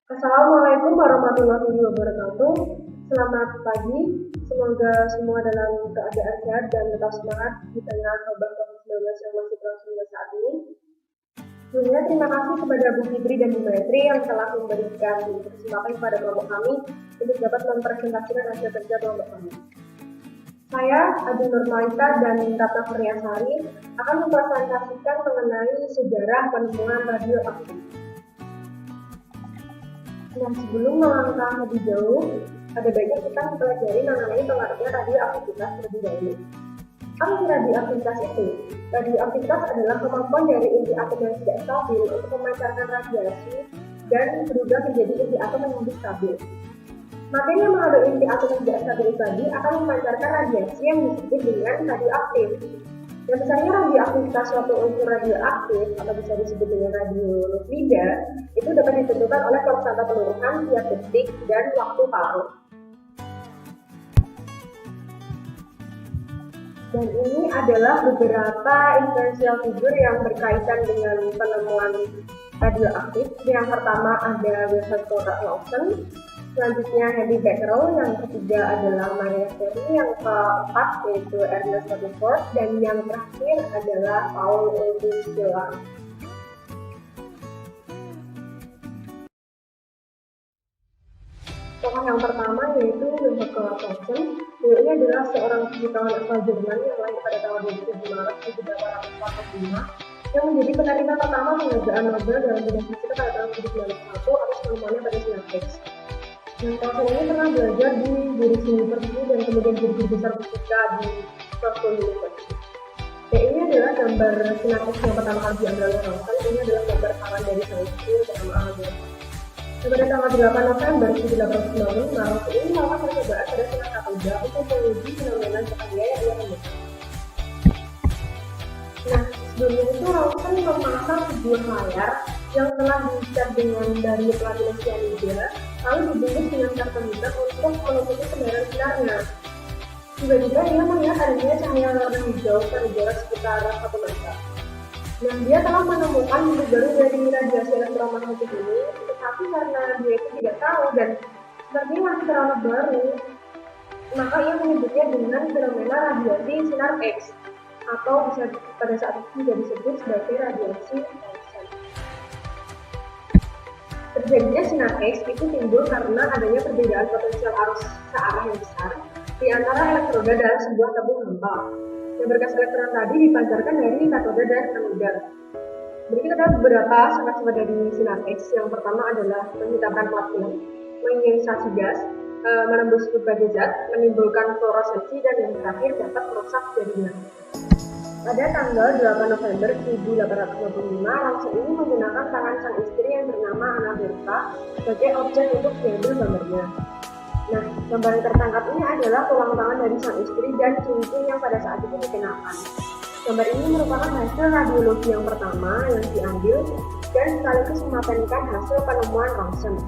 Assalamualaikum warahmatullahi wabarakatuh. Selamat pagi. Semoga semua dalam keadaan sehat dan tetap semangat di tengah wabah COVID-19 yang masih terus hingga saat ini. Sebelumnya terima kasih kepada Bu Fitri dan Bu Maitri yang telah memberikan kesempatan kepada kelompok kami untuk dapat mempresentasikan hasil kerja kelompok kami. Saya, Adi Nurmalita dan Ratna Priasari akan mempresentasikan mengenai sejarah penemuan radioaktif. Nah, sebelum melangkah lebih jauh, ada baiknya kita mempelajari mengenai pengertian radioaktivitas terlebih dahulu. Apa sih radioaktivitas itu? Radioaktivitas adalah kemampuan dari inti atom yang tidak stabil untuk memancarkan radiasi dan berubah menjadi inti atom yang lebih stabil. Materi yang mengandung inti atom yang tidak stabil tadi akan memancarkan radiasi yang disebut dengan radioaktif. Yang besarnya radioaktivitas suatu unsur radioaktif atau bisa disebut dengan radionuklida itu dapat ditentukan oleh konstanta peluruhan tiap detik dan waktu paruh. Dan ini adalah beberapa influential figure yang berkaitan dengan penemuan radioaktif. Yang pertama ada Wilhelm Conrad Lawson, selanjutnya Henry Becquerel, yang ketiga adalah Maria Curie, yang keempat yaitu Ernest Rutherford, dan yang terakhir adalah Paul Ehrlich Jolard. Tokoh yang pertama yaitu Wilhelm Conrad Lawson. Beliau ini adalah seorang fisikawan asal Jerman yang lahir pada tanggal 27 Maret 1845 yang menjadi penerima pertama penghargaan Nobel dalam bidang fisika pada tahun 1901 atas penemuannya pada sinar X. Dan Lawson ini pernah belajar di Zurich University dan kemudian jadi guru besar fisika di Stockholm University. Dan ini adalah gambar sinar X yang pertama kali diambil oleh Lawson. Ini adalah gambar tangan dari saintis yang pertama kali. Pada tanggal 8 November 1895, Lawson ini melakukan percobaan pada sinar katoda untuk menguji fenomena cahaya yang ia temukan. Nah, sebelumnya itu Lawson memasang sebuah layar yang telah dicat dengan dari platinum cyanida, lalu dibungkus dengan karton hitam untuk menutupi kendaraan sinarnya. Tiba-tiba ia melihat adanya cahaya warna hijau pada jarak sekitar 1 meter. Nah, dia telah menemukan bentuk baru dari radiasi elektromagnetik ini, tetapi karena dia itu tidak tahu dan sepertinya masih terlalu baru, maka ia menyebutnya dengan fenomena radiasi sinar X, atau bisa pada saat itu juga disebut sebagai radiasi Thomson. Terjadinya sinar X itu timbul karena adanya perbedaan potensial arus searah yang besar di antara elektroda dalam sebuah tabung hampa. Yang berkas elektron tadi dipancarkan dari katoda dan anoda. Berikut ada beberapa sifat-sifat dari sinar X. Yang pertama adalah menghidupkan platinum, mengioninisasi gas, menembus berbagai zat, menimbulkan fluoresensi, dan yang terakhir dapat merusak jaringan. Pada tanggal 8 November 1855, Lawson ini menggunakan tangan sang istri yang bernama Anna Bertha sebagai objek untuk diambil gambarnya. Nah, gambar yang tertangkap ini adalah tulang tangan dari sang istri dan cincin yang pada saat itu dikenakan. Gambar ini merupakan hasil radiologi yang pertama yang diambil dan sekaligus mematenkan hasil penemuan Lawson.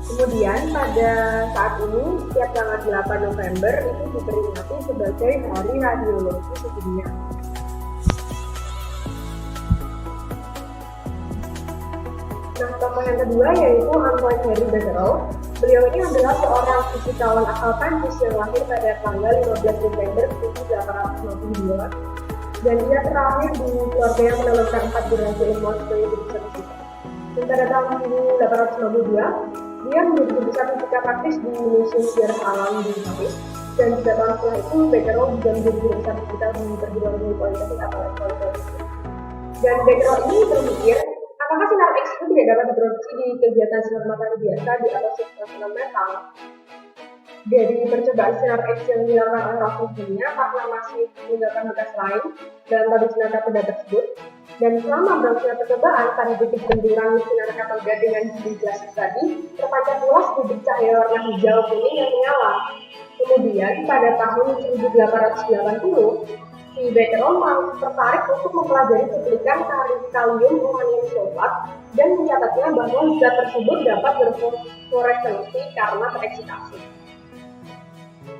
Kemudian pada saat ini, setiap tanggal 8 November itu diperingati sebagai Hari Radiologi Sedunia. Nah, tokoh yang kedua yaitu Antoine Henry Becquerel. Beliau ini adalah seorang fisikawan asal Prancis yang lahir pada tanggal 15 Desember 1852 dan dia terlahir di keluarga yang menelurkan 4 generasi ilmuwan sebagai guru besar fisika. Dan pada tahun 1892, dia menjadi guru besar fisika praktis di Museum Sejarah Alam di Paris. Dan 3 tahun setelah itu, Becquerel juga menjadi guru besar fisika di perguruan tinggi Politeknik atau Politeknik. Dan Becquerel ini berpikir, apakah sinar X itu tidak dapat diproduksi di kegiatan sinar matahari biasa di atas substansial metal? Dari percobaan sinar X yang dilakukan oleh Raffles sebelumnya, karena masih meninggalkan bekas lain dalam tabung sinar katoda tersebut, dan selama berlangsungnya percobaan pada titik benturan sinar katoda dengan biji plastik tadi, terpancar luas bibit cahaya warna hijau kuning yang menyala. Kemudian pada tahun 1880, si Becquerel tertarik untuk mempelajari cuplikan kalium uranium sulfat dan mencatatnya bahwa zat tersebut dapat berfluoresensi karena tereksitasi.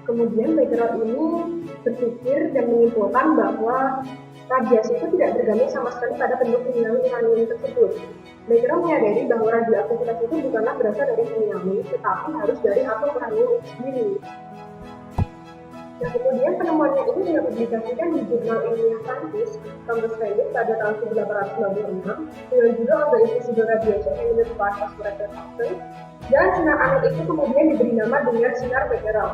Kemudian Becquerel ini berpikir dan menyimpulkan bahwa radiasi itu tidak bergantung sama sekali pada bentuk kimia uranium tersebut. Becquerel menyadari bahwa radioaktivitas itu bukanlah berasal dari kimiawi, tetapi harus dari atom uranium itu sendiri. Nah, kemudian penemuannya ini dipublikasikan di jurnal ilmiah Prancis, Thomas Felix pada tahun 1896 dengan judul On the Invisible Radiation in the Part of Radioactive Substance, dan sinar anget itu kemudian diberi nama dengan sinar Becquerel.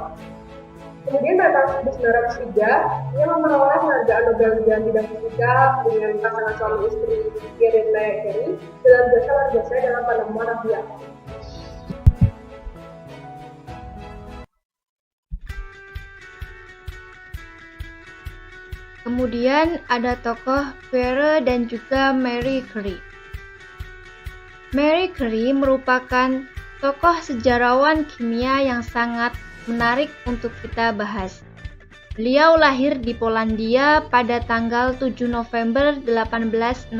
Kemudian pada tahun 1903, ia memperoleh penghargaan Nobel di bidang fisika dengan pasangan suami istri Pierre dan Marie Curie dalam jasa luar biasa dalam penemuan radioaktif. Kemudian ada tokoh Pierre dan juga Marie Curie. Marie Curie merupakan tokoh sejarawan kimia yang sangat menarik untuk kita bahas. Beliau lahir di Polandia pada tanggal 7 November 1867.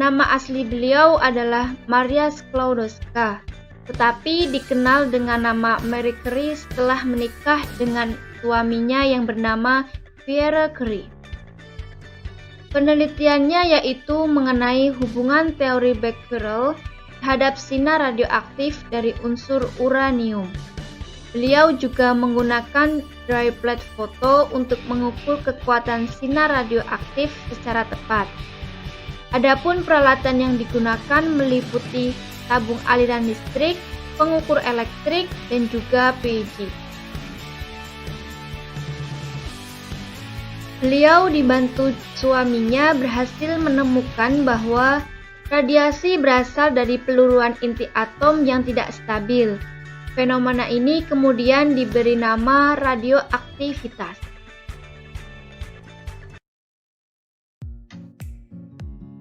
Nama asli beliau adalah Maria Sklodowska, tetapi dikenal dengan nama Marie Curie setelah menikah dengan suaminya yang bernama Pierre Curie. Penelitiannya yaitu mengenai hubungan teori Becquerel terhadap sinar radioaktif dari unsur uranium. Beliau juga menggunakan dry plate foto untuk mengukur kekuatan sinar radioaktif secara tepat. Adapun peralatan yang digunakan meliputi tabung aliran listrik, pengukur elektrik, dan juga PEG. Beliau dibantu suaminya berhasil menemukan bahwa radiasi berasal dari peluruan inti atom yang tidak stabil. Fenomena ini kemudian diberi nama radioaktivitas.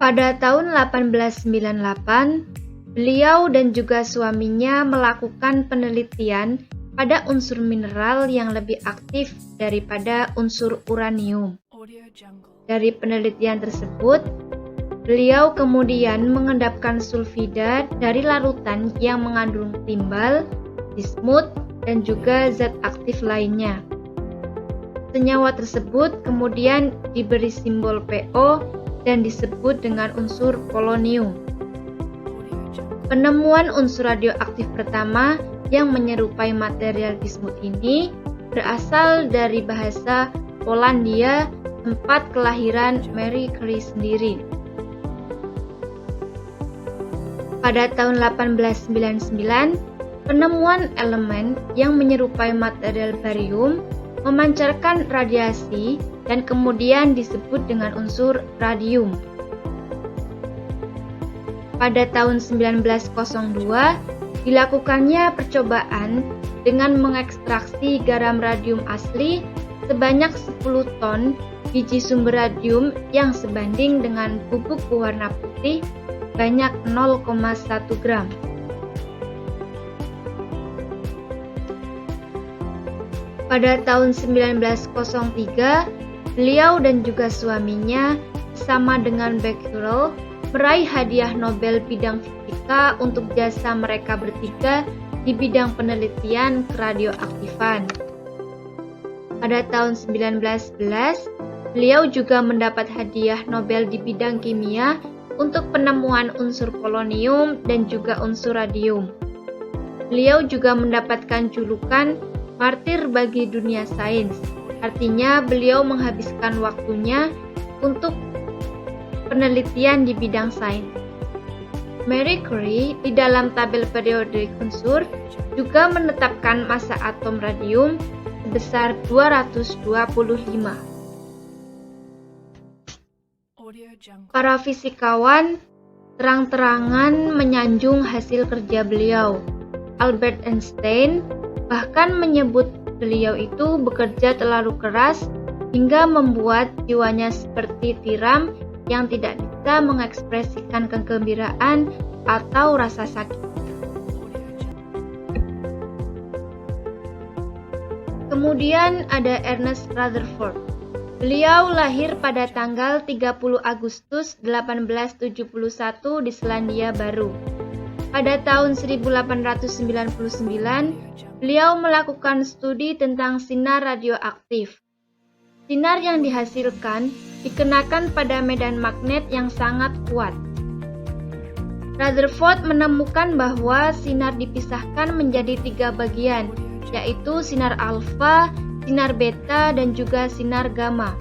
Pada tahun 1898, beliau dan juga suaminya melakukan penelitian pada unsur mineral yang lebih aktif daripada unsur uranium. Dari penelitian tersebut, beliau kemudian mengendapkan sulfida dari larutan yang mengandung timbal, bismut, dan juga zat aktif lainnya. Senyawa tersebut kemudian diberi simbol PO dan disebut dengan unsur polonium. Penemuan unsur radioaktif pertama yang menyerupai material bismut ini berasal dari bahasa Polandia, tempat kelahiran Marie Curie sendiri. Pada tahun 1899, penemuan elemen yang menyerupai material barium memancarkan radiasi dan kemudian disebut dengan unsur radium. Pada tahun 1902, dilakukannya percobaan dengan mengekstraksi garam radium asli sebanyak 10 ton biji sumber radium yang sebanding dengan bubuk berwarna putih banyak 0,1 gram. Pada tahun 1903, beliau dan juga suaminya bersama dengan Becquerel meraih hadiah Nobel bidang fisika untuk jasa mereka bertiga di bidang penelitian keradioaktifan. Pada tahun 1911, beliau juga mendapat hadiah Nobel di bidang kimia untuk penemuan unsur polonium dan juga unsur radium. Beliau juga mendapatkan julukan martir bagi dunia sains. Artinya beliau menghabiskan waktunya untuk penelitian di bidang sains. Marie Curie di dalam tabel periodik unsur juga menetapkan massa atom radium sebesar 225. Para fisikawan terang-terangan menyanjung hasil kerja beliau. Albert Einstein bahkan menyebut beliau itu bekerja terlalu keras hingga membuat jiwanya seperti tiram yang tidak bisa mengekspresikan kegembiraan atau rasa sakit. Kemudian ada Ernest Rutherford. Beliau lahir pada tanggal 30 Agustus 1871 di Selandia Baru. Pada tahun 1899, beliau melakukan studi tentang sinar radioaktif. Sinar yang dihasilkan dikenakan pada medan magnet yang sangat kuat. Rutherford menemukan bahwa sinar dipisahkan menjadi 3 bagian, yaitu sinar alfa, sinar beta, dan juga sinar gamma.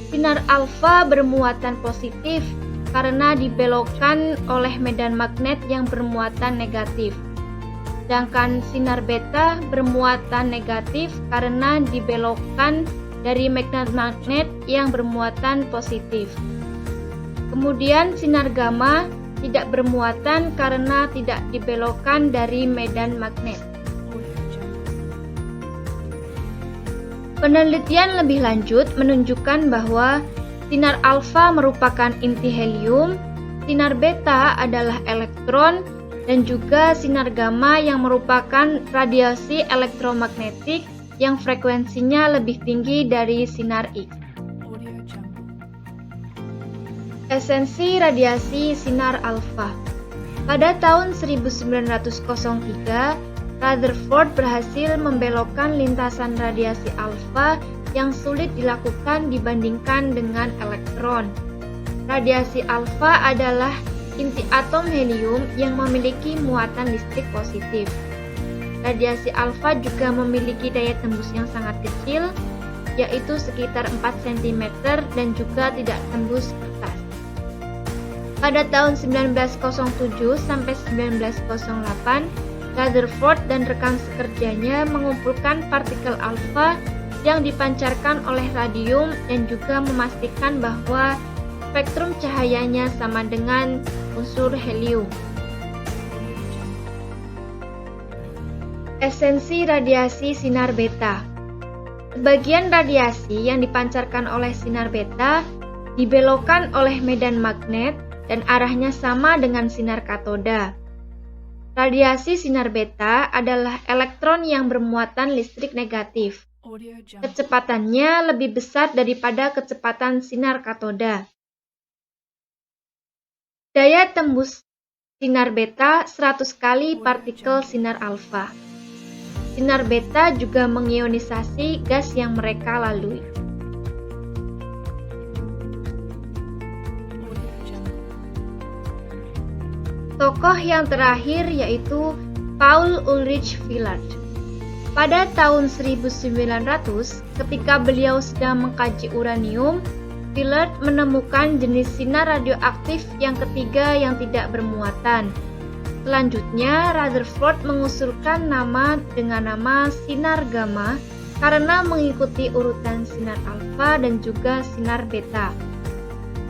Sinar alfa bermuatan positif karena dibelokkan oleh medan magnet yang bermuatan negatif. Sedangkan sinar beta bermuatan negatif karena dibelokkan dari magnet yang bermuatan positif. Kemudian sinar gamma tidak bermuatan karena tidak dibelokkan dari medan magnet. Penelitian lebih lanjut menunjukkan bahwa sinar alfa merupakan inti helium, sinar beta adalah elektron, dan juga sinar gamma yang merupakan radiasi elektromagnetik yang frekuensinya lebih tinggi dari sinar X. Esensi radiasi sinar alfa. Pada tahun 1903, Rutherford berhasil membelokkan lintasan radiasi alfa yang sulit dilakukan dibandingkan dengan elektron. Radiasi alfa adalah inti atom helium yang memiliki muatan listrik positif. Radiasi alfa juga memiliki daya tembus yang sangat kecil, yaitu sekitar 4 cm dan juga tidak tembus kertas. Pada tahun 1907 sampai 1908, Rutherford dan rekan sekerjanya mengumpulkan partikel alfa yang dipancarkan oleh radium dan juga memastikan bahwa spektrum cahayanya sama dengan unsur helium. Esensi radiasi sinar beta. Sebagian radiasi yang dipancarkan oleh sinar beta dibelokkan oleh medan magnet dan arahnya sama dengan sinar katoda. Radiasi sinar beta adalah elektron yang bermuatan listrik negatif. Kecepatannya lebih besar daripada kecepatan sinar katoda. Daya tembus sinar beta 100 kali partikel sinar alfa. Sinar beta juga mengionisasi gas yang mereka lalui. Tokoh yang terakhir yaitu Paul Ulrich Villard. Pada tahun 1900, ketika beliau sedang mengkaji uranium, Villard menemukan jenis sinar radioaktif yang ketiga yang tidak bermuatan. Selanjutnya, Rutherford mengusulkan nama dengan nama sinar gamma karena mengikuti urutan sinar alfa dan juga sinar beta.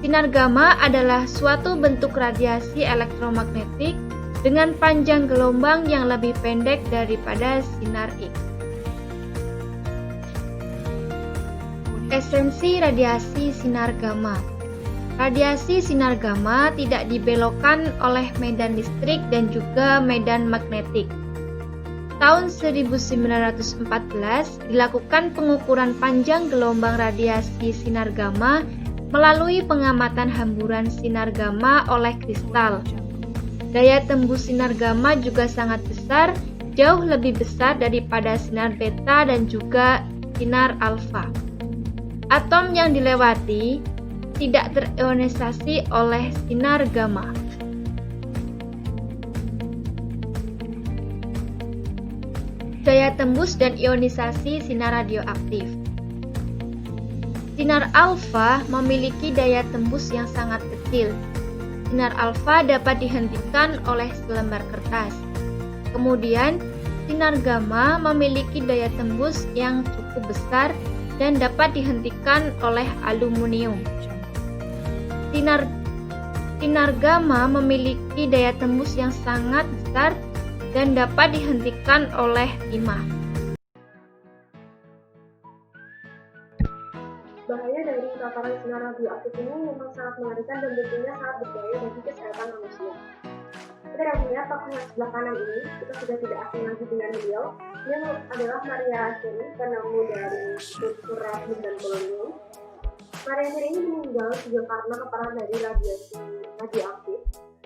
Sinar gamma adalah suatu bentuk radiasi elektromagnetik dengan panjang gelombang yang lebih pendek daripada sinar X. Esensi radiasi sinar gamma. Radiasi sinar gamma tidak dibelokkan oleh medan listrik dan juga medan magnetik. Tahun 1914 dilakukan pengukuran panjang gelombang radiasi sinar gamma melalui pengamatan hamburan sinar gamma oleh kristal. Daya tembus sinar gamma juga sangat besar, jauh lebih besar daripada sinar beta dan juga sinar alfa. Atom yang dilewati tidak terionisasi oleh sinar gamma. Daya tembus dan ionisasi sinar radioaktif. Sinar alfa memiliki daya tembus yang sangat kecil. Sinar alfa dapat dihentikan oleh selembar kertas. Kemudian, sinar gamma memiliki daya tembus yang cukup besar dan dapat dihentikan oleh aluminium. Sinar gamma memiliki daya tembus yang sangat besar dan dapat dihentikan oleh timah. Bahaya dari paparan sinar radioaktif ini memang sangat mengerikan dan tentunya sangat berbahaya bagi kesehatan manusia. Kita dapat melihat tokoh yang sebelah kanan ini, kita sudah tidak asing lagi dengan beliau. Dia adalah Maria Curie, penemu dari struktur radium dan polonium. Maria Curie ini meninggal juga karena paparan dari radiasi radioaktif.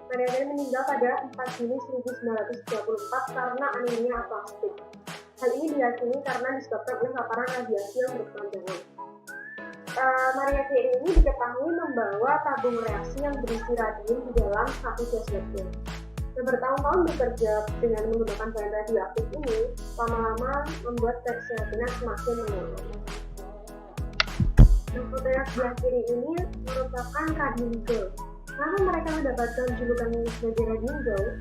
Maria Curie meninggal pada 4 Juni 1934 karena anemia aplastik. Hal ini diyakini karena disebabkan oleh paparan radiasi yang berkepanjangan. Mariachi ini diketahui membawa tabung reaksi yang berisi radium di dalam satu gas baterai. Dan bertahun-tahun bekerja dengan menggunakan bahan radioaktif ini, lama-lama membuat kesehatan semakin menurun. Nah, foto yang sebelah kiri ini merupakan radium gold. Kenapa mereka mendapatkan julukan sebagai radium gold?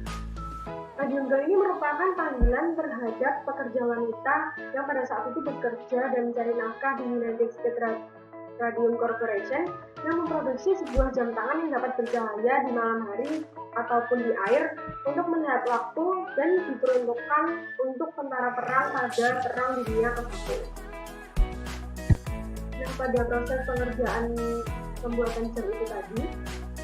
Radium gold ini merupakan panggilan terhadap pekerja wanita yang pada saat itu bekerja dan mencari nafkah di United States Radium Corporation yang memproduksi sebuah jam tangan yang dapat bercahaya di malam hari ataupun di air untuk melihat waktu dan diperuntukkan untuk tentara perang pada Perang Dunia ke-1. Nah, pada proses pengerjaan pembuatan jam itu tadi,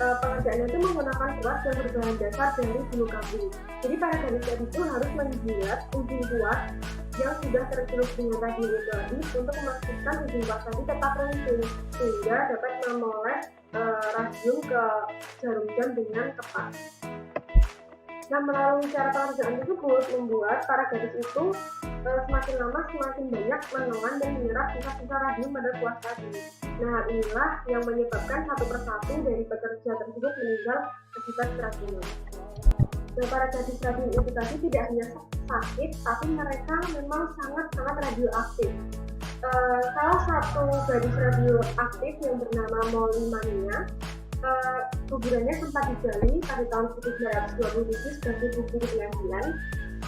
pengerjaannya itu menggunakan kuas yang berbahan dasar dari bulu kabel. Jadi para gadis itu harus menjilat ujung kuas yang sudah tercelup dengan radium itu tadi untuk memastikan ujung kuas tadi tetap runcing sehingga dapat memoles radium ke jarum jam dengan tepat. Nah, melalui cara pengerjaan tersebut membuat para gadis itu semakin lama semakin banyak menelan dan menyerap sisa-sisa radium pada kuas tadi. Nah, hal inilah yang menyebabkan satu persatu dari pekerja tersebut meninggal akibat keracunan. Dan para gadis radium itu tadi tidak hanya sakit, tapi mereka memang sangat-sangat radioaktif. Salah satu gadis radioaktif yang bernama Molly Mania, kuburannya sempat digali pada tahun 1927 sebagai bukti pengadilan.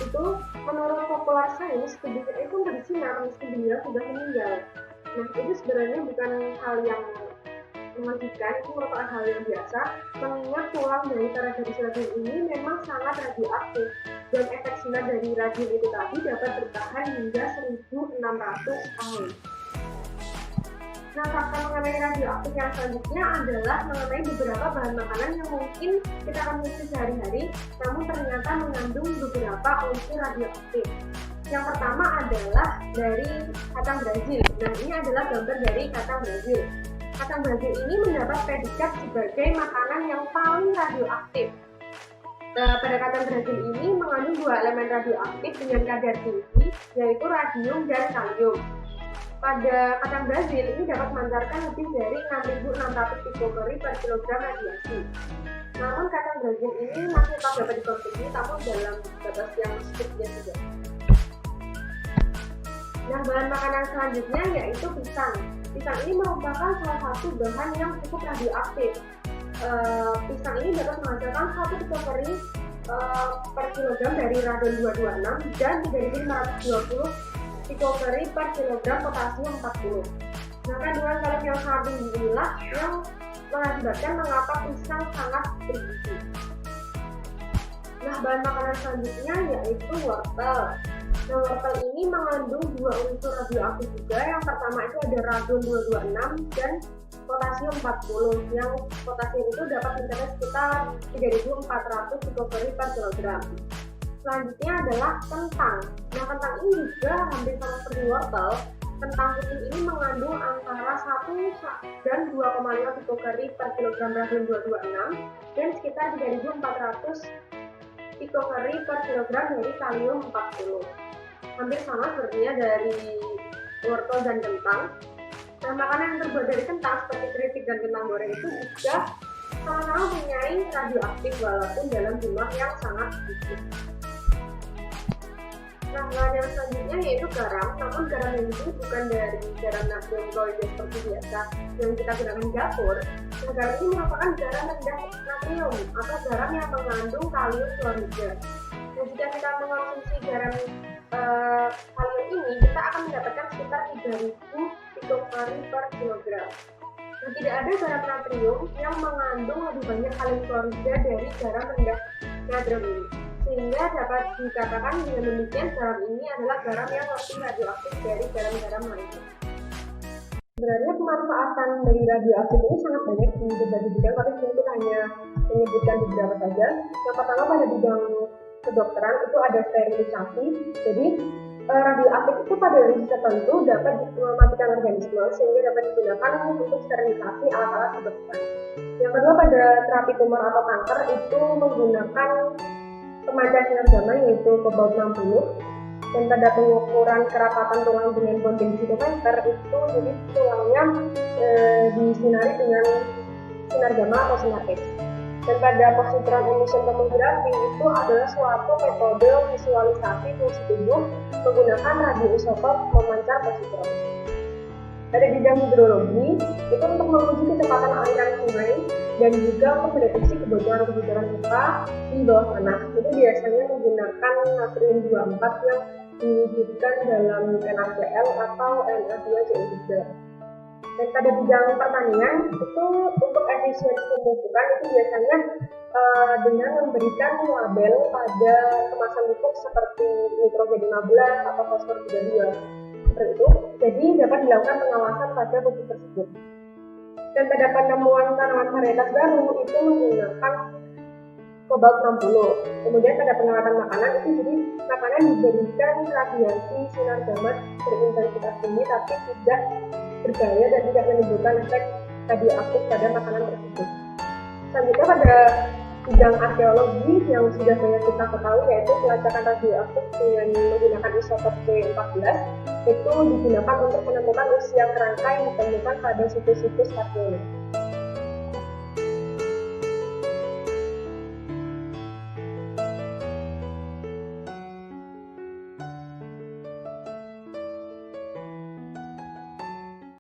Itu menurut Popular Science, tubuhnya itu bersinar meski beliau sudah meninggal. Nah, itu sebenarnya bukan hal yang mengejutkan, itu merupakan hal yang biasa, mengingat tulang dari para gadis radium ini memang sangat radioaktif dan efek sinar dari radium itu tadi dapat bertahan hingga 1600 tahun. Nah, fakta mengenai radioaktif yang selanjutnya adalah mengenai beberapa bahan makanan yang mungkin kita konsumsi sehari-hari, namun ternyata mengandung beberapa unsur radioaktif. Yang pertama adalah dari kacang Brazil. Nah, ini adalah gambar dari kacang Brazil. Kacang Brazil ini mendapat predikat sebagai makanan yang paling radioaktif. Pada kacang Brazil ini mengandung dua elemen radioaktif dengan kadar tinggi, yaitu radium dan kalium. Pada kacang Brazil ini dapat memancarkan lebih dari 6.600 pikokalori per kilogram radiasi. Namun kacang Brazil ini masih tetap dapat dikonsumsi, namun dalam batas yang sedikit juga. Nah, bahan makanan selanjutnya yaitu pisang. Pisang ini merupakan salah satu bahan yang cukup radioaktif. Pisang ini dapat menghasilkan 1 pikokalori per kilogram dari radium 226 dan 3.520 pikokalori per kilogram potasium 40. Nah, kandungan kalium yang sangat tinggi inilah yang mengakibatkan mengapa pisang sangat bergizi. Nah, bahan makanan selanjutnya yaitu wortel. Nah, wortel ini mengandung dua unsur radioaktif juga. Yang pertama itu ada radium 226 dan potasium 40. Yang potasium itu dapat mencapai sekitar 3.400 pikokalori per kilogram. Selanjutnya adalah kentang. Nah, kentang ini juga hampir sama seperti wortel. Kentang putih ini mengandung antara 1 dan 2,5 pikokalori per kilogram radium 226 dan sekitar 3.400 pikokalori per kilogram dari kalium 40. Hampir sama sepertinya dari wortel dan kentang. Nah, makanan yang terbuat dari kentang seperti keripik dan kentang goreng itu juga sama-sama mempunyai radioaktif walaupun dalam jumlah yang sangat sedikit. Nah, bahan yang selanjutnya yaitu garam, namun garam ini bukan dari garam natrium klorid seperti biasa yang kita gunakan di dapur. Nah, garam ini merupakan garam rendah natrium atau garam yang mengandung kalium klorida. Nah, jika kita mengonsumsi garam kalium ini, kita akan mendapatkan sekitar 3.000 pikokalori per kilogram. Nah, tidak ada garam natrium yang mengandung lebih banyak kalium klorida dari garam rendah natrium ini. Sehingga dapat dikatakan dengan demikian garam ini adalah garam yang lebih radioaktif dari garam-garam lainnya. Sebenarnya pemanfaatan dari radioaktif ini sangat banyak di berbagai bidang, tapi kita hanya menyebutkan beberapa saja. Yang pertama pada bidang kedokteran itu ada sterilisasi. Jadi radioaktif itu pada dosis tertentu dapat mematikan organisme sehingga dapat digunakan untuk sterilisasi alat-alat kedokteran. Yang kedua pada terapi tumor atau kanker itu menggunakan pemancar sinar gamma yaitu cobalt 60. Dan pada pengukuran kerapatan tulang dengan bonding sitometer itu jadi tulangnya disinari dengan sinar gamma atau sinar X. Dan pada positron emission tomografi itu adalah suatu metode visualisasi fungsi tubuh menggunakan radioisotop memancar positron. Pada bidang hidrologi itu untuk menguji kecepatan aliran sungai dan juga untuk mendeteksi kebocoran-kebocoran pipa di bawah tanah. Itu biasanya menggunakan natrium 24 yang diwujudkan dalam NaCl atau Na2CO3. Dan pada bidang pertanian itu untuk efisiensi pemupukan itu biasanya dengan memberikan label pada kemasan pupuk seperti nitrogen 15 atau fosfor 32 seperti itu. Jadi dapat dilakukan pengawasan pada pupuk tersebut. Dan pada penemuan tanaman varietas baru itu menggunakan kobalt 60. Kemudian pada pengamatan makanan itu jadi makanan diberikan radiasi sinar gamma berintensitas tinggi tapi tidak berbahaya dan tidak menimbulkan efek radioaktif pada makanan tersebut. Selanjutnya pada bidang arkeologi yang sudah banyak kita ketahui yaitu pelacakan radioaktif dengan menggunakan isotop P14 itu digunakan untuk menemukan usia kerangka yang ditemukan pada situs-situs arkeologi.